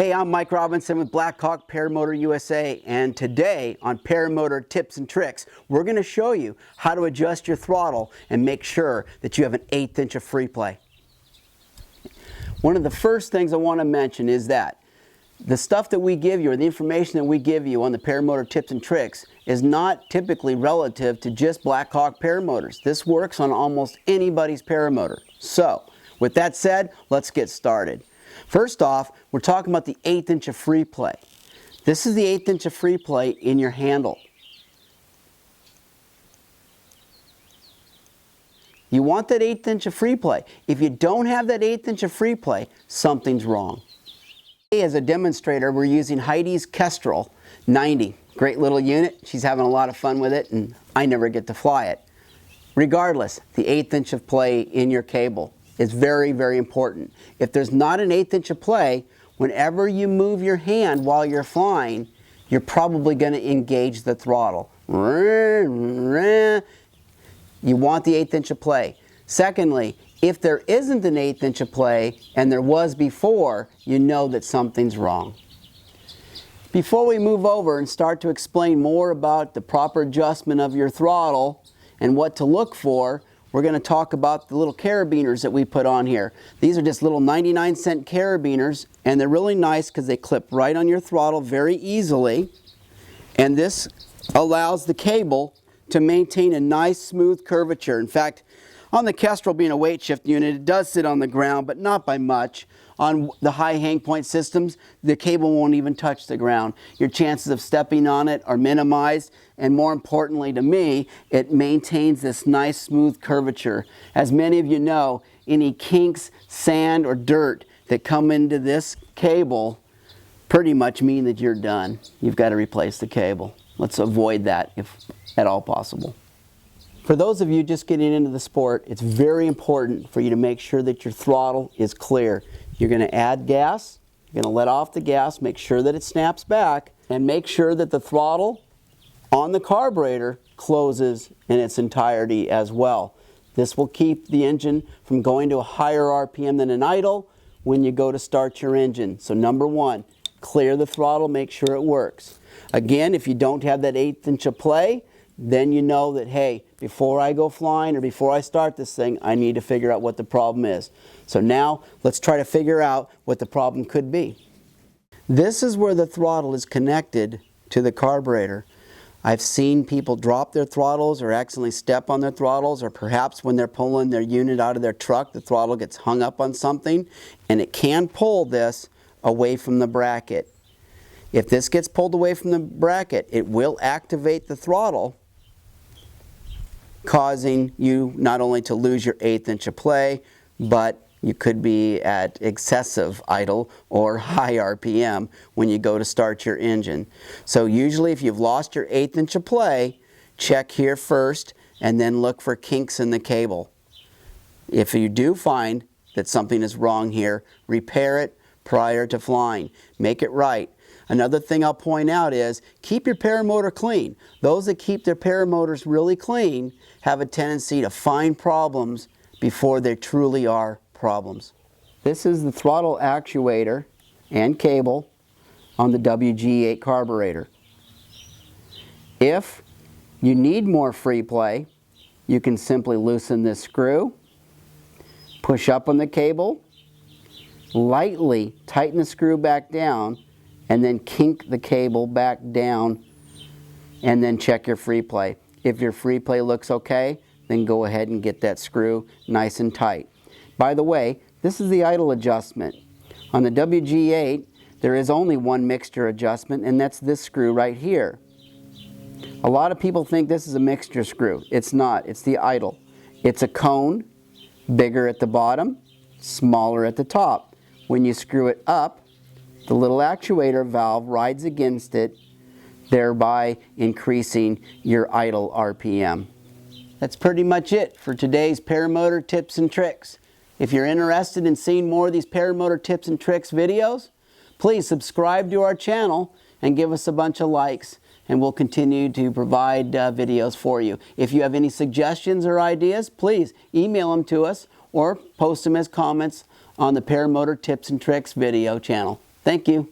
Hey, I'm Mike Robinson with BlackHawk Paramotor USA, and today on Paramotor Tips and Tricks, we're going to show you how to adjust your throttle and make sure that you have an 1/8 inch of free play. One of the first things I want to mention is that the stuff that we give you, or the information that we give you on the Paramotor Tips and Tricks, is not typically relative to just BlackHawk Paramotors. This works on almost anybody's paramotor. So, with that said, let's get started. First off, we're talking about the 1/8 inch of free play. This is the 1/8 inch of free play in your handle. You want that 1/8 inch of free play. If you don't have that 1/8 inch of free play, something's wrong. As a demonstrator, we're using Heidi's Kestrel 90. Great little unit. She's having a lot of fun with it, and I never get to fly it. Regardless, the 1/8 inch of play in your cable is very, very important. If there's not an 1/8 inch of play, whenever you move your hand while you're flying, you're probably going to engage the throttle. You want the 1/8 inch of play. Secondly, if there isn't an 1/8 inch of play, and there was before, you know that something's wrong. Before we move over and start to explain more about the proper adjustment of your throttle and what to look for, we're going to talk about the little carabiners that we put on here. These are just little 99-cent carabiners, and they're really nice because they clip right on your throttle very easily. And this allows the cable to maintain a nice smooth curvature. In fact, on the Kestrel, being a weight shift unit, it does sit on the ground, but not by much. On the high hang point systems, the cable won't even touch the ground. Your chances of stepping on it are minimized, and more importantly to me, it maintains this nice smooth curvature. As many of you know, any kinks, sand, or dirt that come into this cable pretty much mean that you're done. You've got to replace the cable. Let's avoid that if at all possible. For those of you just getting into the sport, it's very important for you to make sure that your throttle is clear. You're going to add gas, you're going to let off the gas, make sure that it snaps back, and make sure that the throttle on the carburetor closes in its entirety as well. This will keep the engine from going to a higher RPM than an idle when you go to start your engine. So number one, clear the throttle, make sure it works. Again, if you don't have that 1/8 inch of play, then you know that, hey, before I go flying or before I start this thing, I need to figure out what the problem is. So now, let's try to figure out what the problem could be. This is where the throttle is connected to the carburetor. I've seen people drop their throttles or accidentally step on their throttles, or perhaps when they're pulling their unit out of their truck, the throttle gets hung up on something, and it can pull this away from the bracket. If this gets pulled away from the bracket, it will activate the throttle, causing you not only to lose your 1/8 inch of play, but you could be at excessive idle or high RPM when you go to start your engine. So usually if you've lost your 1/8 inch of play, check here first and then look for kinks in the cable. If you do find that something is wrong here, repair it prior to flying. Make it right. Another thing I'll point out is keep your paramotor clean. Those that keep their paramotors really clean have a tendency to find problems before there truly are problems. This is the throttle actuator and cable on the WG8 carburetor. If you need more free play, you can simply loosen this screw, push up on the cable, lightly tighten the screw back down, and then kink the cable back down, and then check your free play. If your free play looks okay, then go ahead and get that screw nice and tight. By the way, this is the idle adjustment. On the WG8, there is only one mixture adjustment, and that's this screw right here. A lot of people think this is a mixture screw. It's not. It's the idle. It's a cone, bigger at the bottom, smaller at the top. When you screw it up, the little actuator valve rides against it, thereby increasing your idle RPM. That's pretty much it for today's Paramotor Tips and Tricks. If you're interested in seeing more of these Paramotor Tips and Tricks videos, please subscribe to our channel and give us a bunch of likes, and we'll continue to provide videos for you. If you have any suggestions or ideas, please email them to us or post them as comments on the Paramotor Tips and Tricks video channel. Thank you.